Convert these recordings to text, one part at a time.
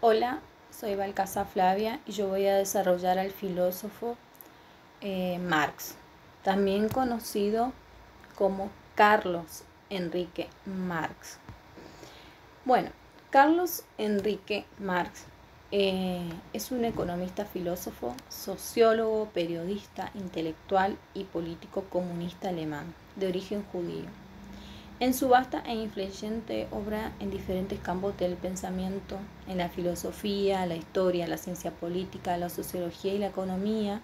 Hola, soy Balcasa Flavia y yo voy a desarrollar al filósofo Marx, también conocido como Carlos Enrique Marx. Bueno, Carlos Enrique Marx es un economista, filósofo, sociólogo, periodista, intelectual y político comunista alemán, de origen judío. En su vasta e influyente obra en diferentes campos del pensamiento, en la filosofía, la historia, la ciencia política, la sociología y la economía,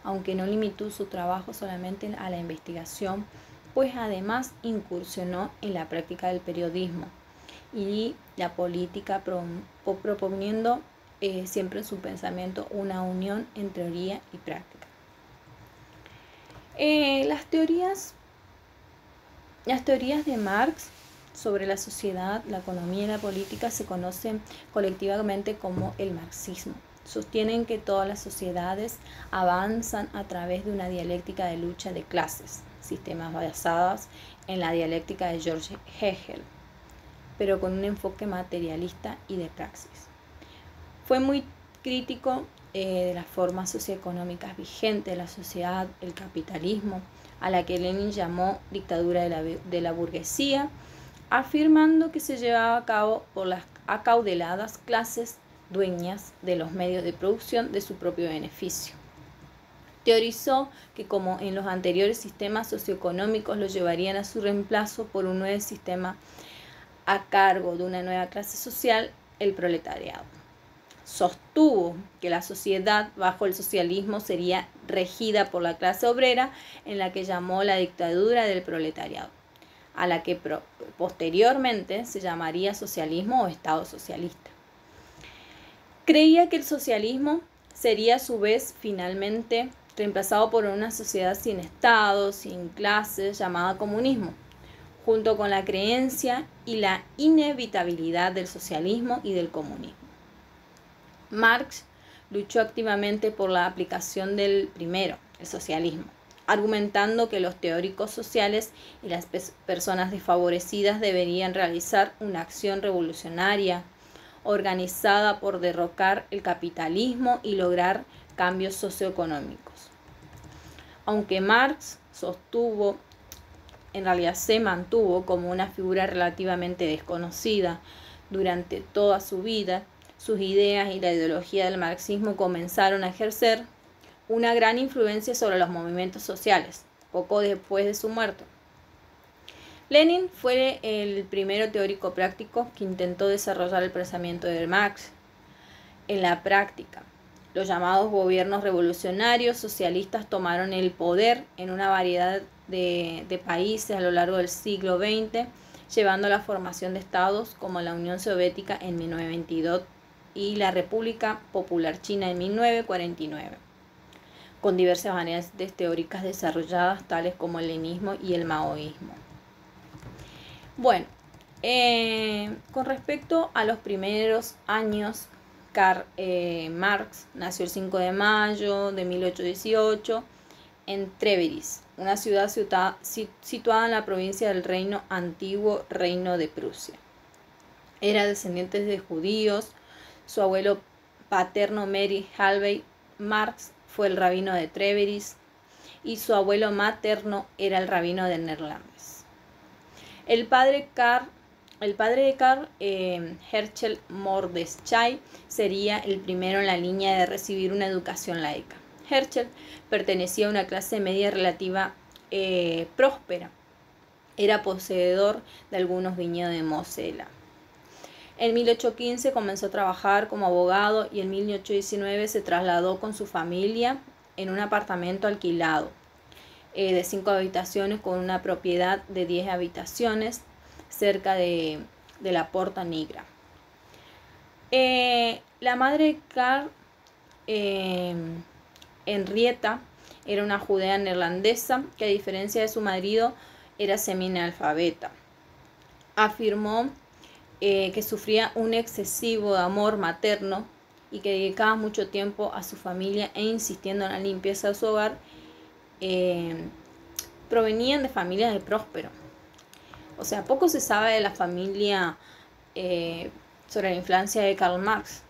aunque no limitó su trabajo solamente a la investigación, pues además incursionó en la práctica del periodismo y la política, proponiendo siempre en su pensamiento una unión entre teoría y práctica. Las teorías de Marx sobre la sociedad, la economía y la política se conocen colectivamente como el marxismo. Sostienen que todas las sociedades avanzan a través de una dialéctica de lucha de clases, sistemas basados en la dialéctica de George Hegel, pero con un enfoque materialista y de praxis. Fue muy crítico de las formas socioeconómicas vigentes de la sociedad, el capitalismo, a la que Lenin llamó dictadura de la burguesía, afirmando que se llevaba a cabo por las acaudaladas clases dueñas de los medios de producción de su propio beneficio. Teorizó que, como en los anteriores sistemas socioeconómicos, lo llevarían a su reemplazo por un nuevo sistema a cargo de una nueva clase social, el proletariado. Sostuvo que la sociedad bajo el socialismo sería regida por la clase obrera, en la que llamó la dictadura del proletariado, a la que posteriormente se llamaría socialismo o Estado socialista. Creía que el socialismo sería a su vez finalmente reemplazado por una sociedad sin Estado, sin clases, llamada comunismo, junto con la creencia y la inevitabilidad del socialismo y del comunismo. Marx luchó activamente por la aplicación del primero, el socialismo, argumentando que los teóricos sociales y las personas desfavorecidas deberían realizar una acción revolucionaria organizada por derrocar el capitalismo y lograr cambios socioeconómicos. Aunque Marx se mantuvo como una figura relativamente desconocida durante toda su vida, sus ideas y la ideología del marxismo comenzaron a ejercer una gran influencia sobre los movimientos sociales, poco después de su muerte. Lenin fue el primer teórico práctico que intentó desarrollar el pensamiento de Marx en la práctica. Los llamados gobiernos revolucionarios socialistas tomaron el poder en una variedad de países a lo largo del siglo XX, llevando a la formación de estados como la Unión Soviética en 1922 y la República Popular China en 1949, con diversas maneras teóricas desarrolladas tales como el leninismo y el maoísmo. Bueno, con respecto a los primeros años, Marx nació el 5 de mayo de 1818 en Treveris, una ciudad situada en la provincia del antiguo Reino de Prusia. Era descendiente de judíos. Su abuelo paterno, Mary Halvey Marx, fue el rabino de Treveris y su abuelo materno era el rabino de Neerlandes. El padre de Karl, Herschel Mordechai, sería el primero en la línea de recibir una educación laica. Herschel pertenecía a una clase media relativa próspera. Era poseedor de algunos viñedos de Mosela. En 1815 comenzó a trabajar como abogado y en 1819 se trasladó con su familia en un apartamento alquilado de 5 habitaciones con una propiedad de 10 habitaciones cerca de la Porta Nigra. La madre de Karl, Henrietta, era una judea neerlandesa que, a diferencia de su marido, era semianalfabeta. Afirmó que sufría un excesivo amor materno y que dedicaba mucho tiempo a su familia e insistiendo en la limpieza de su hogar. Provenían de familias de próspero. O sea, poco se sabe de la familia sobre la infancia de Karl Marx.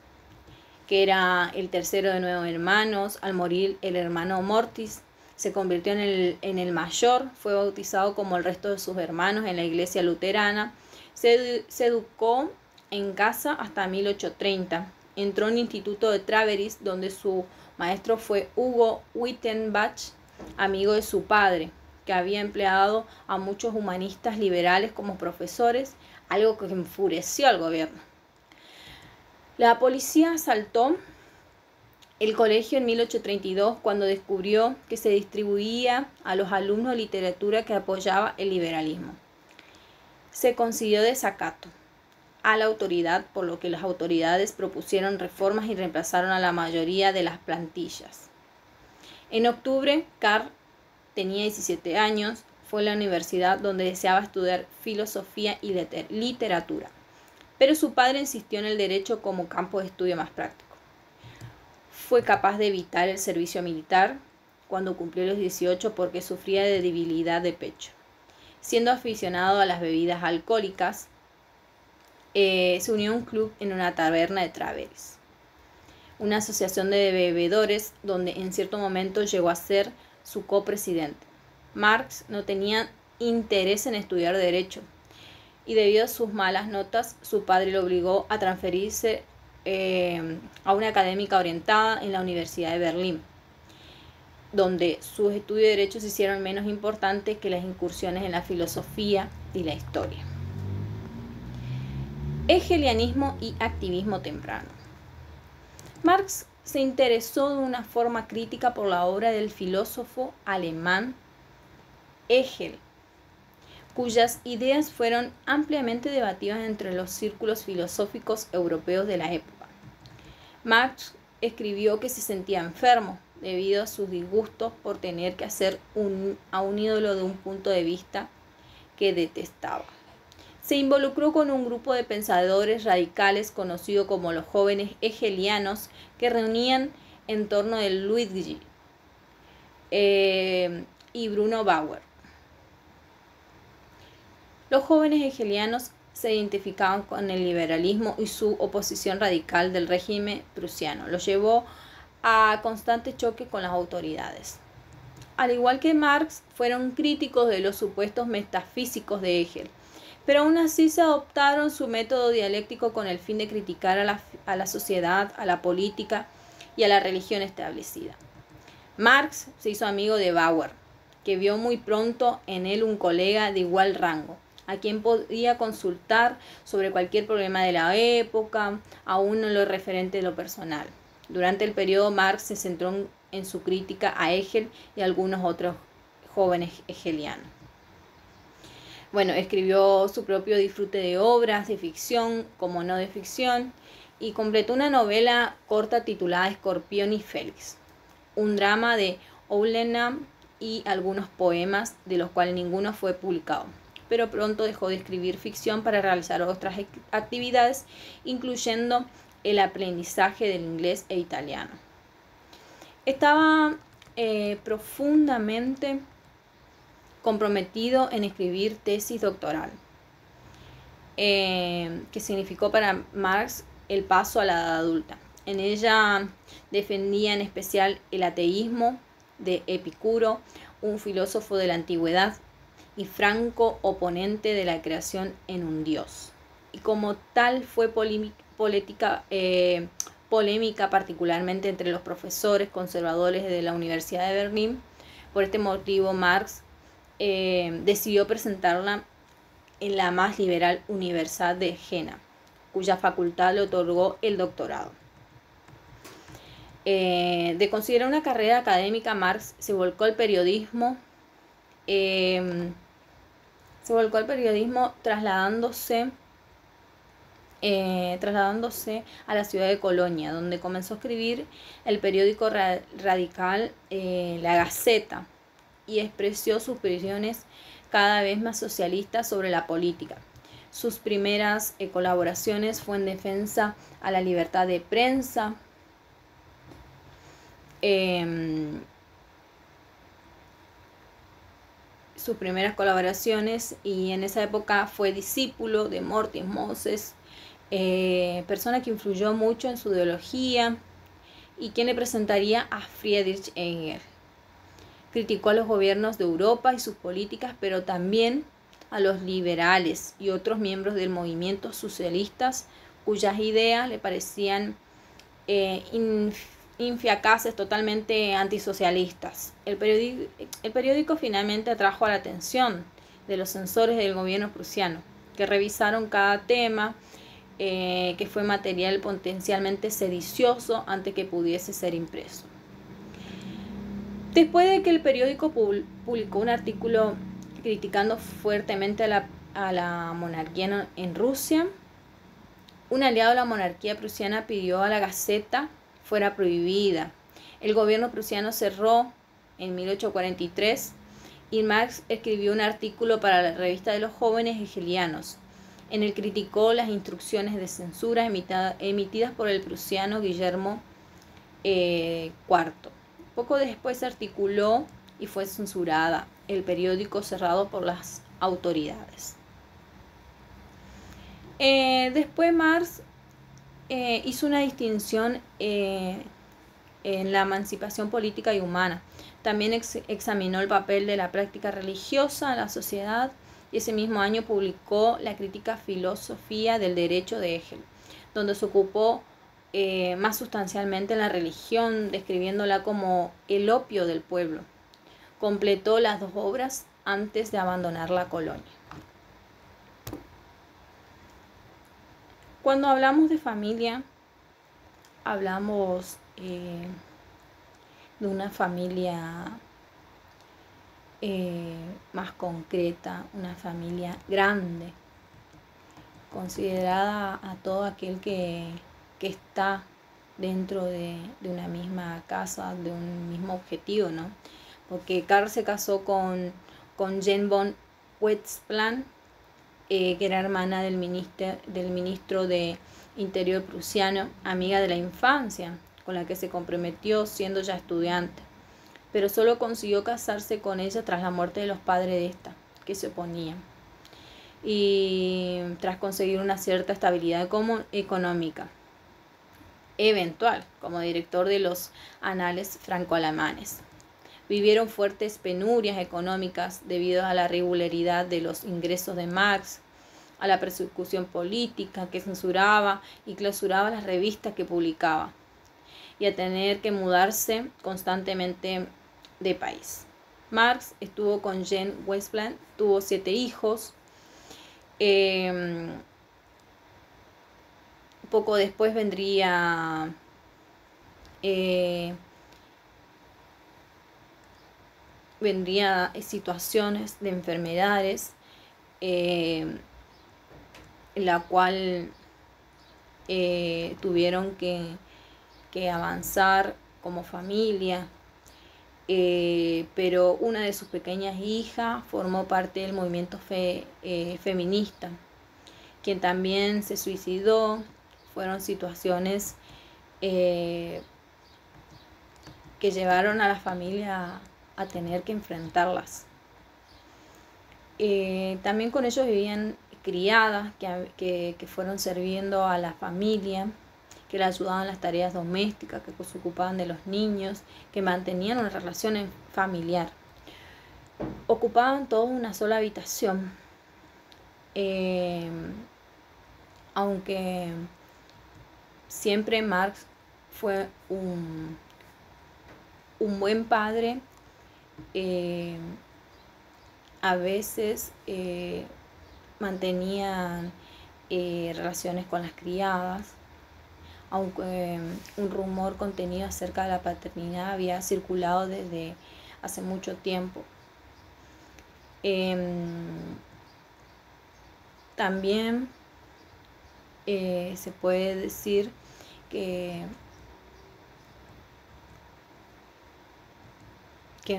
que era el tercero de 9 hermanos. Al morir el hermano Mortis, se convirtió en el mayor, fue bautizado como el resto de sus hermanos en la iglesia luterana. Se educó en casa hasta 1830. Entró en el Instituto de Traveris, donde su maestro fue Hugo Wittenbach, amigo de su padre, que había empleado a muchos humanistas liberales como profesores, algo que enfureció al gobierno. La policía asaltó el colegio en 1832 cuando descubrió que se distribuía a los alumnos literatura que apoyaba el liberalismo. Se consiguió desacato a la autoridad, por lo que las autoridades propusieron reformas y reemplazaron a la mayoría de las plantillas. En octubre, Karl tenía 17 años, fue a la universidad donde deseaba estudiar filosofía y literatura, pero su padre insistió en el derecho como campo de estudio más práctico. Fue capaz de evitar el servicio militar cuando cumplió los 18 porque sufría de debilidad de pecho. Siendo aficionado a las bebidas alcohólicas, se unió a un club en una taberna de Traveris, una asociación de bebedores donde en cierto momento llegó a ser su copresidente. Marx no tenía interés en estudiar derecho y debido a sus malas notas su padre lo obligó a transferirse a una académica orientada en la Universidad de Berlín, donde sus estudios de derecho se hicieron menos importantes que las incursiones en la filosofía y la historia. Hegelianismo y activismo temprano. Marx se interesó de una forma crítica por la obra del filósofo alemán Hegel, cuyas ideas fueron ampliamente debatidas entre los círculos filosóficos europeos de la época. Marx escribió que se sentía enfermo debido a sus disgustos por tener que hacer a un ídolo de un punto de vista que detestaba. Se involucró con un grupo de pensadores radicales conocido como los jóvenes hegelianos que reunían en torno de Luigi y Bruno Bauer. Los jóvenes hegelianos se identificaban con el liberalismo y su oposición radical del régimen prusiano los llevó a constante choque con las autoridades. Al igual que Marx, fueron críticos de los supuestos metafísicos de Hegel, pero aún así se adoptaron su método dialéctico con el fin de criticar a la sociedad, a la política y a la religión establecida. Marx se hizo amigo de Bauer, que vio muy pronto en él un colega de igual rango, a quien podía consultar sobre cualquier problema de la época, aún en lo referente a lo personal. Durante el periodo Marx se centró en su crítica a Hegel y a algunos otros jóvenes hegelianos. Bueno, escribió su propio disfrute de obras de ficción como no de ficción y completó una novela corta titulada Escorpión y Félix, un drama de Oulenham y algunos poemas de los cuales ninguno fue publicado, pero pronto dejó de escribir ficción para realizar otras actividades, incluyendo el aprendizaje del inglés e italiano. Estaba profundamente comprometido en escribir tesis doctoral, que significó para Marx el paso a la edad adulta. En ella defendía en especial el ateísmo de Epicuro, un filósofo de la antigüedad y franco oponente de la creación en un dios. Y como tal fue polémica particularmente entre los profesores conservadores de la Universidad de Berlín. Por este motivo Marx decidió presentarla en la más liberal Universidad de Jena, cuya facultad le otorgó el doctorado. De considerar una carrera académica, Marx se volcó al periodismo, trasladándose a la ciudad de Colonia, donde comenzó a escribir el periódico radical La Gaceta, y expresó sus visiones cada vez más socialistas sobre la política. Sus primeras colaboraciones fue en defensa a la libertad de prensa. Sus primeras colaboraciones, y en esa época fue discípulo de Mortis Moses persona que influyó mucho en su ideología y quien le presentaría a Friedrich Engels. Criticó a los gobiernos de Europa y sus políticas, pero también a los liberales y otros miembros del movimiento socialistas cuyas ideas le parecían infiacaces, totalmente antisocialistas. El periódico finalmente atrajo a la atención de los censores del gobierno prusiano, que revisaron cada tema que fue material potencialmente sedicioso antes que pudiese ser impreso. Después de que el periódico publicó un artículo criticando fuertemente a la monarquía en Rusia, un aliado de la monarquía prusiana pidió a la Gaceta fuera prohibida. El gobierno prusiano cerró en 1843 y Marx escribió un artículo para la revista de los jóvenes hegelianos, en el que criticó las instrucciones de censura emitidas por el prusiano Guillermo IV. Poco después se articuló y fue censurada el periódico, cerrado por las autoridades. Después Marx hizo una distinción en la emancipación política y humana. También examinó el papel de la práctica religiosa en la sociedad y ese mismo año publicó la crítica filosofía del derecho de Hegel, donde se ocupó más sustancialmente en la religión, describiéndola como el opio del pueblo. Completó las 2 obras antes de abandonar la colonia. Cuando hablamos de familia, hablamos de una familia más concreta, una familia grande, considerada a todo aquel que está dentro de una misma casa, de un mismo objetivo, ¿no? Porque Karl se casó con Jane von Westphal, que era hermana del ministro de Interior prusiano, amiga de la infancia, con la que se comprometió siendo ya estudiante, pero solo consiguió casarse con ella tras la muerte de los padres de esta, que se oponían, y tras conseguir una cierta estabilidad económica eventual como director de los anales franco-alemanes. Vivieron fuertes penurias económicas debido a la irregularidad de los ingresos de Marx, a la persecución política que censuraba y clausuraba las revistas que publicaba, y a tener que mudarse constantemente de país. Marx estuvo con Jane Westphal, tuvo 7 hijos. Poco después vendría situaciones de enfermedades, en la cual tuvieron que avanzar como familia, pero una de sus pequeñas hijas formó parte del movimiento feminista, quien también se suicidó. Fueron situaciones que llevaron a la familia a tener que enfrentarlas. También con ellos vivían criadas que fueron sirviendo a la familia, que le ayudaban en las tareas domésticas, que se ocupaban de los niños, que mantenían una relación familiar. Ocupaban todos una sola habitación, aunque siempre Marx fue un buen padre, a veces mantenían relaciones con las criadas, aunque un rumor contenido acerca de la paternidad había circulado desde hace mucho tiempo. También se puede decir que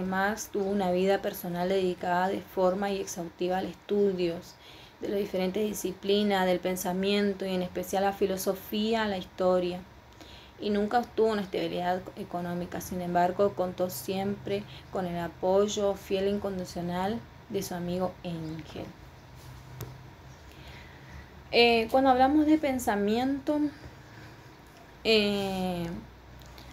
Marx tuvo una vida personal dedicada de forma y exhaustiva al estudios de las diferentes disciplinas del pensamiento y en especial la filosofía, la historia, y nunca obtuvo una estabilidad económica. Sin embargo, contó siempre con el apoyo fiel e incondicional de su amigo Engels. Cuando hablamos de pensamiento,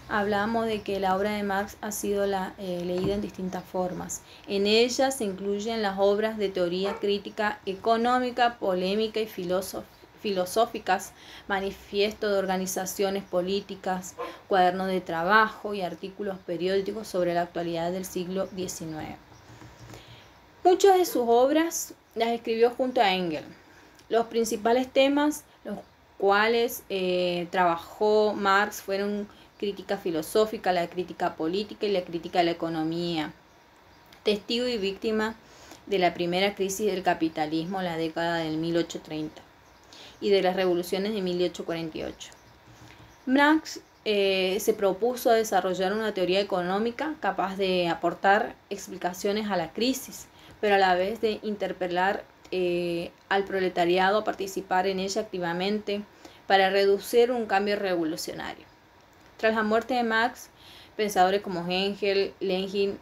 hablamos de que la obra de Marx ha sido leída en distintas formas. En ella se incluyen las obras de teoría crítica económica, polémica y filosóficas, manifiesto de organizaciones políticas, cuadernos de trabajo y artículos periódicos sobre la actualidad del siglo XIX. Muchas de sus obras las escribió junto a Engels. Los principales temas, los cuales trabajó Marx, fueron crítica filosófica, la crítica política y la crítica de la economía. Testigo y víctima de la primera crisis del capitalismo en la década del 1830 y de las revoluciones de 1848. Marx se propuso desarrollar una teoría económica capaz de aportar explicaciones a la crisis, pero a la vez de interpelar al proletariado a participar en ella activamente para reducir un cambio revolucionario. Tras la muerte de Marx, pensadores como Engels, Lenin,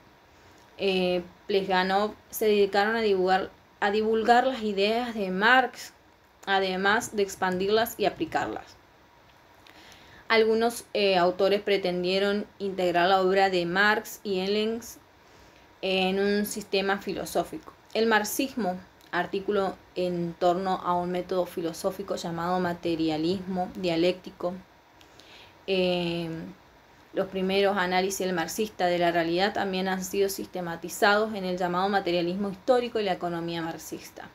Plejánov se dedicaron a divulgar las ideas de Marx, además de expandirlas y aplicarlas. Algunos autores pretendieron integrar la obra de Marx y Engels en un sistema filosófico. El marxismo, artículo en torno a un método filosófico llamado materialismo dialéctico. Los primeros análisis del marxista de la realidad también han sido sistematizados en el llamado materialismo histórico y la economía marxista.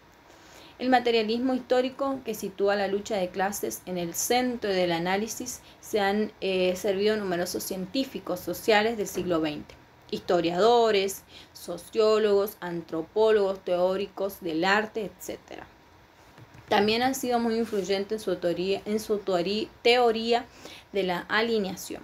El materialismo histórico, que sitúa la lucha de clases en el centro del análisis, se han servido numerosos científicos sociales del siglo XX, historiadores, sociólogos, antropólogos, teóricos del arte, etc. También han sido muy influyentes en su teoría de la alineación.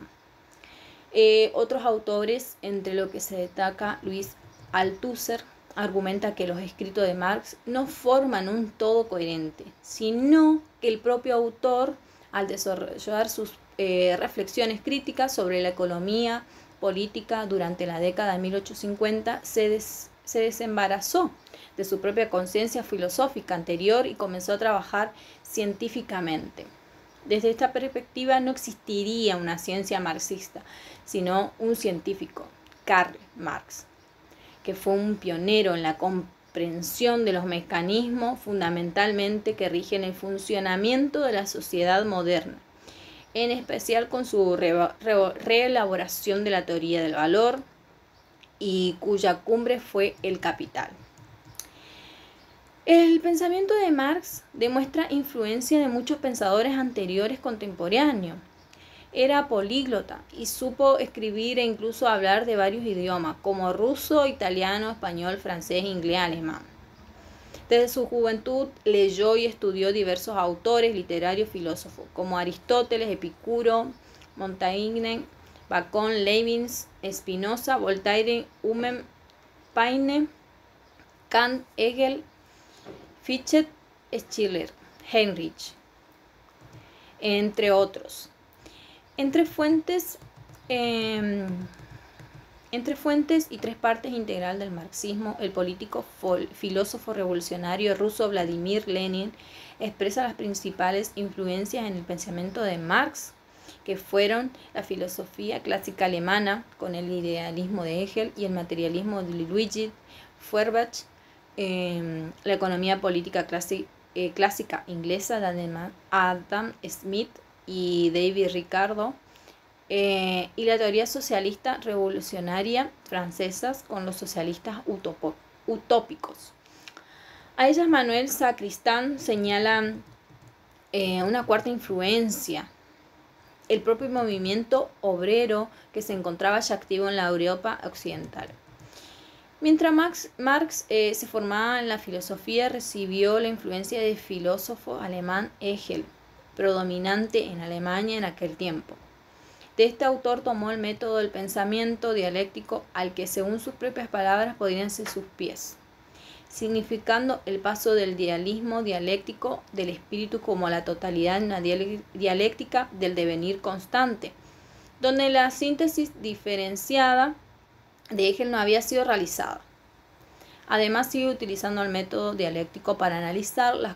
Otros autores, entre los que se destaca Luis Althusser, argumenta que los escritos de Marx no forman un todo coherente, sino que el propio autor, al desarrollar sus reflexiones críticas sobre la economía política durante la década de 1850, se desembarazó de su propia conciencia filosófica anterior y comenzó a trabajar científicamente. Desde esta perspectiva no existiría una ciencia marxista, sino un científico, Karl Marx, que fue un pionero en la comprensión de los mecanismos fundamentalmente que rigen el funcionamiento de la sociedad moderna, en especial con su reelaboración de la teoría del valor, y cuya cumbre fue el Capital. El pensamiento de Marx demuestra influencia de muchos pensadores anteriores contemporáneos. Era políglota y supo escribir e incluso hablar de varios idiomas, como ruso, italiano, español, francés, inglés, alemán. Desde su juventud leyó y estudió diversos autores literarios y filósofos, como Aristóteles, Epicuro, Montaigne, Bacon, Leibniz, Spinoza, Voltaire, Hume, Paine, Kant, Hegel, Fichte, Schiller, Heinrich, entre otros. Entre fuentes y tres partes integral del marxismo, el político filósofo revolucionario ruso Vladimir Lenin expresa las principales influencias en el pensamiento de Marx, que fueron la filosofía clásica alemana con el idealismo de Hegel y el materialismo de Ludwig Feuerbach, la economía política clásica inglesa de Adam Smith y David Ricardo, y la teoría socialista revolucionaria francesa con los socialistas utópicos. A ellas Manuel Sacristán señala una cuarta influencia, el propio movimiento obrero que se encontraba ya activo en la Europa occidental. Mientras Marx se formaba en la filosofía, recibió la influencia del filósofo alemán Hegel, predominante en Alemania en aquel tiempo. De este autor tomó el método del pensamiento dialéctico al que, según sus propias palabras, podrían ser sus pies, significando el paso del idealismo dialéctico del espíritu como la totalidad en una dialéctica del devenir constante, donde la síntesis diferenciada de Hegel no había sido realizada. Además, sigue utilizando el método dialéctico para analizar las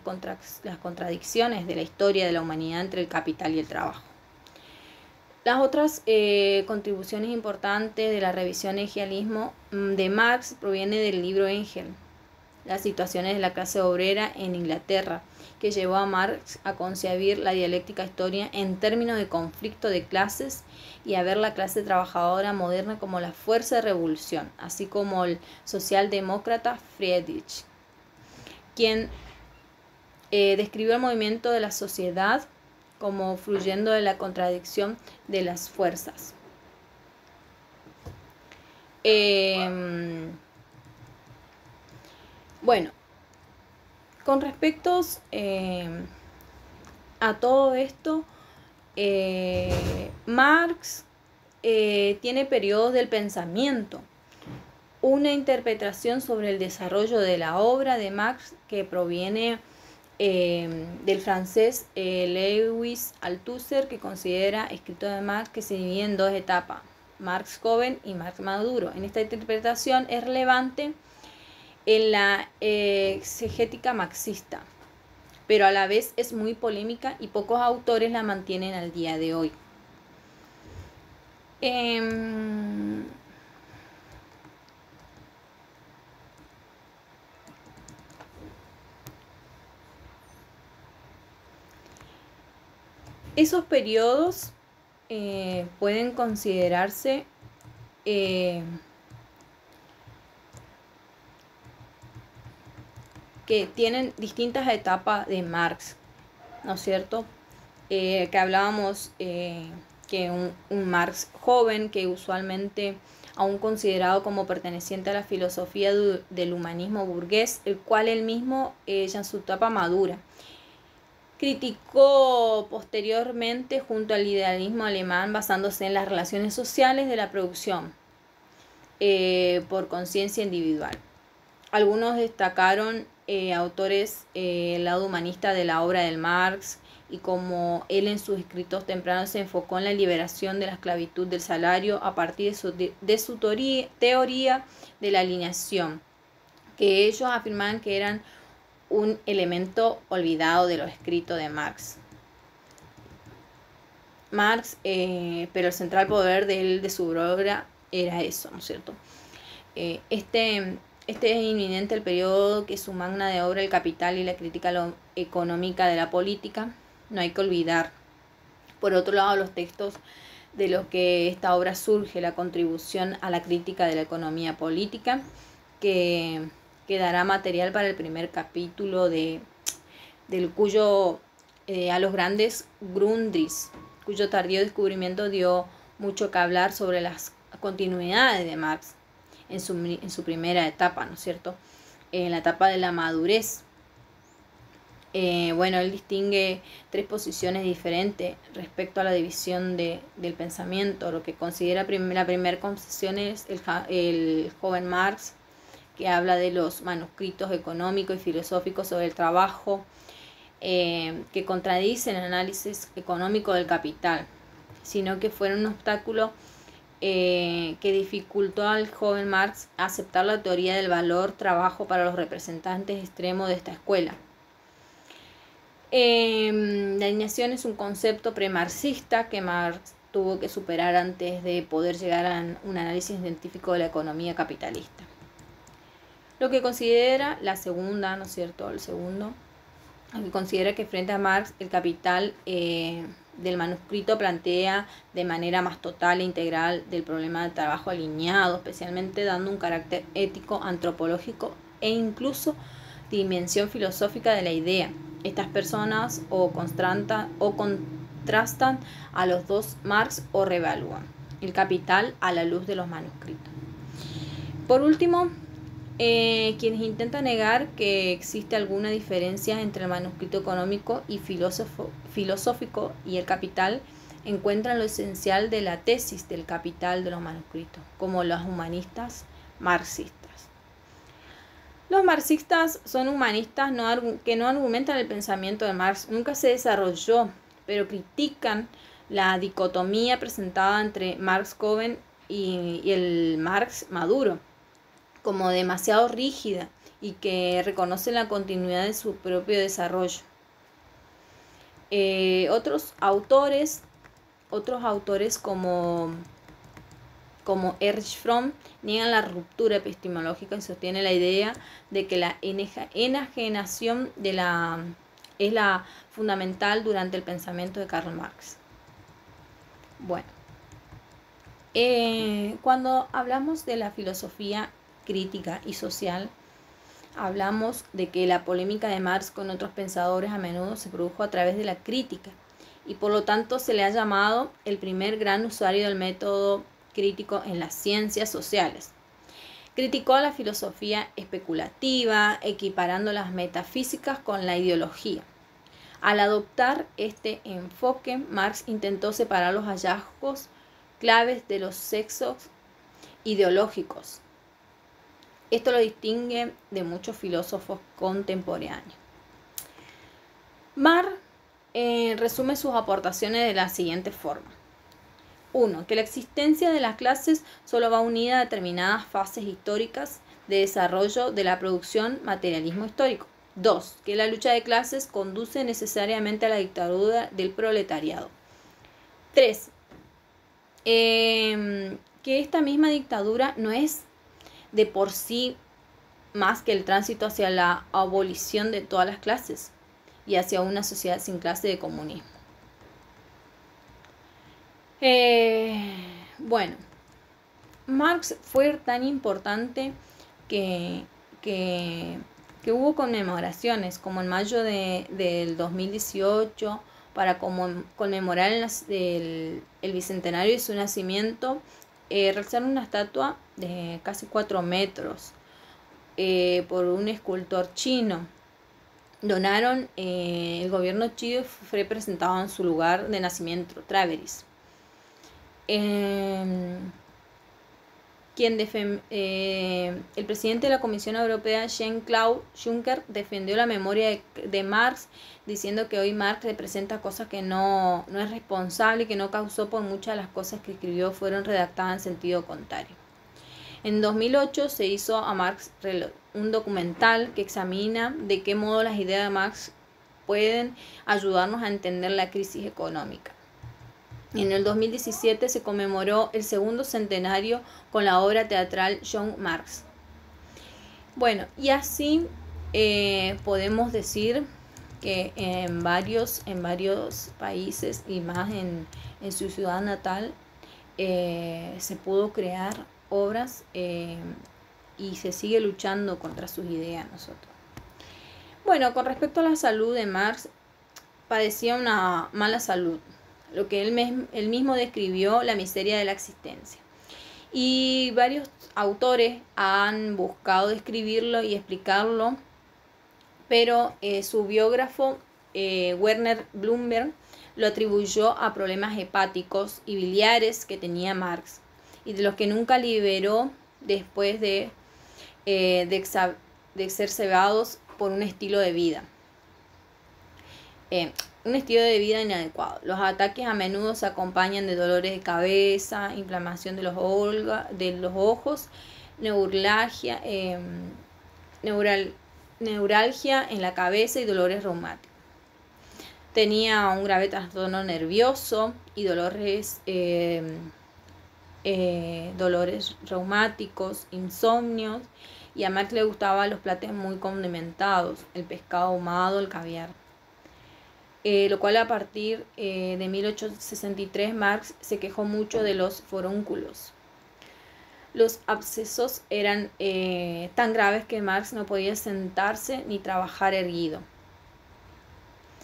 contradicciones de la historia de la humanidad entre el capital y el trabajo. Las otras contribuciones importantes de la revisión hegelianismo de Marx proviene del libro Engel, las situaciones de la clase obrera en Inglaterra, que llevó a Marx a concebir la dialéctica histórica en términos de conflicto de clases y a ver la clase trabajadora moderna como la fuerza de revolución, así como el socialdemócrata Friedrich, quien describió el movimiento de la sociedad como fluyendo de la contradicción de las fuerzas. Bueno, con respecto a todo esto, Marx tiene periodos del pensamiento, una interpretación sobre el desarrollo de la obra de Marx que proviene del francés Lewis Althusser, que considera escrito de Marx que se divide en dos etapas, Marx joven y Marx maduro. En esta interpretación es relevante en la exegética marxista, pero a la vez es muy polémica y pocos autores la mantienen al día de hoy. Esos periodos pueden considerarse que tienen distintas etapas de Marx, ¿no es cierto? Que hablábamos que un Marx joven, que usualmente aún considerado como perteneciente a la filosofía del humanismo burgués, el cual él mismo ya en su etapa madura criticó posteriormente junto al idealismo alemán, basándose en las relaciones sociales de la producción por conciencia individual. Algunos destacaron autores el lado humanista de la obra de Marx, y como él en sus escritos tempranos se enfocó en la liberación de la esclavitud del salario a partir de su teoría de la alineación, que ellos afirmaban que eran un elemento olvidado de los escritos de Marx. Pero el central poder de su obra era eso, ¿no es cierto? Este es inminente el periodo que su magna de obra El Capital y la crítica económica de la política. No hay que olvidar, por otro lado, los textos de los que esta obra surge, la contribución a la crítica de la economía política, que dará material para el primer capítulo del cuyo a los grandes Grundrisse, cuyo tardío descubrimiento dio mucho que hablar sobre las continuidades de Marx en su primera etapa, ¿no es cierto? En la etapa de la madurez. Él distingue tres posiciones diferentes respecto a la división del pensamiento. Lo que considera la primera concepción es el joven Marx, que habla de los manuscritos económicos y filosóficos sobre el trabajo, que contradicen el análisis económico del capital, sino que fueron un obstáculo que dificultó al joven Marx aceptar la teoría del valor trabajo para los representantes extremos de esta escuela. La alineación es un concepto premarxista que Marx tuvo que superar antes de poder llegar a un análisis científico de la economía capitalista. Lo que considera la segunda, ¿no es cierto? El segundo, lo que considera que frente a Marx el capital del manuscrito plantea de manera más total e integral del problema del trabajo alineado, especialmente dando un carácter ético, antropológico e incluso dimensión filosófica de la idea. Estas personas o contrastan a los dos Marx o revalúan el capital a la luz de los manuscritos. Por último, quienes intentan negar que existe alguna diferencia entre el manuscrito económico y filosófico y el capital encuentran lo esencial de la tesis del capital de los manuscritos, como los humanistas marxistas. Los marxistas son humanistas que no argumentan el pensamiento de Marx, nunca se desarrolló, pero critican la dicotomía presentada entre Marx joven y el Marx maduro. como demasiado rígida y que reconoce la continuidad de su propio desarrollo. Otros autores como Erich Fromm niegan la ruptura epistemológica y sostienen la idea de que la enajenación es la fundamental durante el pensamiento de Karl Marx. Bueno, cuando hablamos de la filosofía crítica y social, hablamos de que la polémica de Marx con otros pensadores a menudo se produjo a través de la crítica y por lo tanto se le ha llamado el primer gran usuario del método crítico en las ciencias sociales. Criticó la filosofía especulativa, equiparando las metafísicas con la ideología. Al adoptar este enfoque, Marx intentó separar los hallazgos claves de los sexos ideológicos. Esto lo distingue de muchos filósofos contemporáneos. Marx resume sus aportaciones de la siguiente forma. 1. Que la existencia de las clases solo va unida a determinadas fases históricas de desarrollo de la producción materialismo histórico. 2. Que la lucha de clases conduce necesariamente a la dictadura del proletariado. 3. Que esta misma dictadura no es de por sí más que el tránsito hacia la abolición de todas las clases y hacia una sociedad sin clase de comunismo. Bueno, Marx fue tan importante que hubo conmemoraciones, como en mayo del 2018, para conmemorar el bicentenario de su nacimiento, realizaron una estatua de casi 4 metros por un escultor chino. Donaron, el gobierno chino fue presentado en su lugar de nacimiento, Traveris. El presidente de la Comisión Europea, Jean-Claude Juncker, defendió la memoria de Marx, diciendo que hoy Marx representa cosas que no es responsable y que no causó, por muchas de las cosas que escribió fueron redactadas en sentido contrario. En 2008 se hizo a Marx un documental que examina de qué modo las ideas de Marx pueden ayudarnos a entender la crisis económica. En el 2017 se conmemoró el segundo centenario con la obra teatral John Marx. Bueno, y así podemos decir que en varios países y más en su ciudad natal se pudo crear obras y se sigue luchando contra sus ideas nosotros. Bueno, con respecto a la salud de Marx, padecía una mala salud, lo que él mismo describió la miseria de la existencia. Y varios autores han buscado describirlo y explicarlo, pero su biógrafo Werner Blumberg lo atribuyó a problemas hepáticos y biliares que tenía Marx y de los que nunca liberó después de ser cegados por un estilo de vida. Un estilo de vida inadecuado. Los ataques a menudo se acompañan de dolores de cabeza, inflamación de los ojos, neuralgia en la cabeza y dolores reumáticos. Tenía un grave trastorno nervioso y dolores reumáticos, insomnios, y a Marx le gustaban los platos muy condimentados, el pescado ahumado, el caviar. Lo cual a partir de 1863 Marx se quejó mucho de los forúnculos. Los abscesos eran tan graves que Marx no podía sentarse ni trabajar erguido.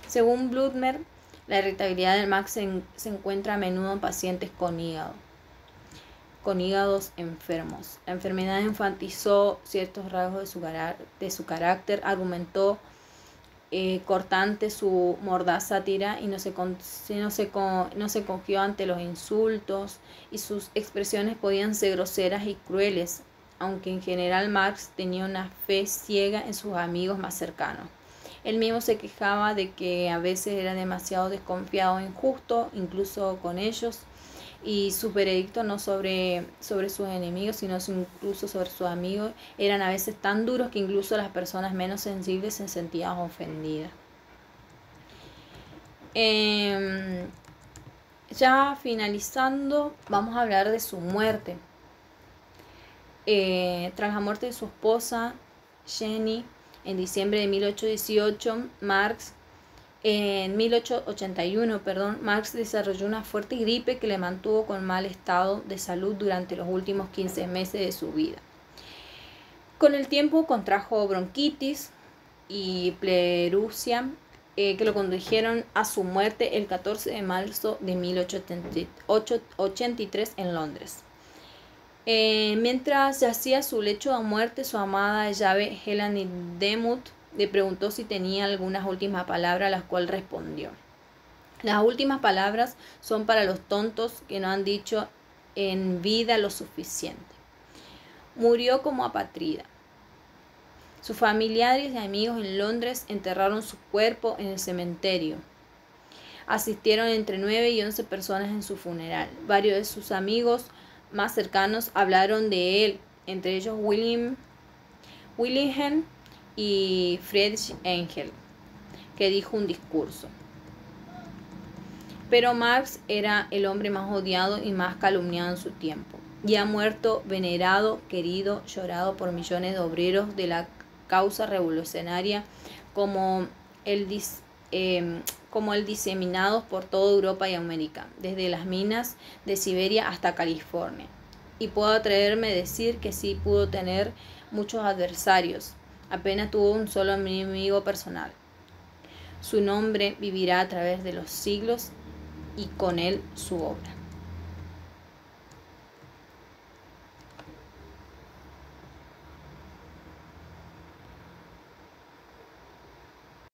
Según Blumberg, la irritabilidad de Marx se encuentra a menudo en pacientes con hígados enfermos. La enfermedad enfatizó ciertos rasgos de su carácter, argumentó cortante su mordaz sátira y no se cogió ante los insultos, y sus expresiones podían ser groseras y crueles, aunque en general Marx tenía una fe ciega en sus amigos más cercanos. Él mismo se quejaba de que a veces era demasiado desconfiado e injusto, incluso con ellos, y sus veredictos no sobre sus enemigos, sino incluso sobre sus amigos, eran a veces tan duros que incluso las personas menos sensibles se sentían ofendidas. Ya finalizando, vamos a hablar de su muerte. Tras la muerte de su esposa, Jenny, en diciembre de 1818, en 1881, Marx desarrolló una fuerte gripe que le mantuvo con mal estado de salud durante los últimos 15 meses de su vida. Con el tiempo contrajo bronquitis y pleuresía, que lo condujeron a su muerte el 14 de marzo de 1883 en Londres. Mientras yacía su lecho de muerte, su amada llave Helen Demuth le preguntó si tenía algunas últimas palabras, a las cuales respondió: las últimas palabras son para los tontos que no han dicho en vida lo suficiente. Murió como apátrida. Sus familiares y amigos en Londres enterraron su cuerpo en el cementerio. Asistieron entre 9 y 11 personas en su funeral. Varios de sus amigos más cercanos hablaron de él, entre ellos Wilhelm y Friedrich Engel, que dijo un discurso. Pero Marx era el hombre más odiado y más calumniado en su tiempo, y ha muerto venerado, querido, llorado por millones de obreros de la causa revolucionaria, como el diseminados por toda Europa y América, desde las minas de Siberia hasta California. Y puedo atreverme a decir que sí pudo tener muchos adversarios, apenas tuvo un solo enemigo personal. Su nombre vivirá a través de los siglos y con él su obra.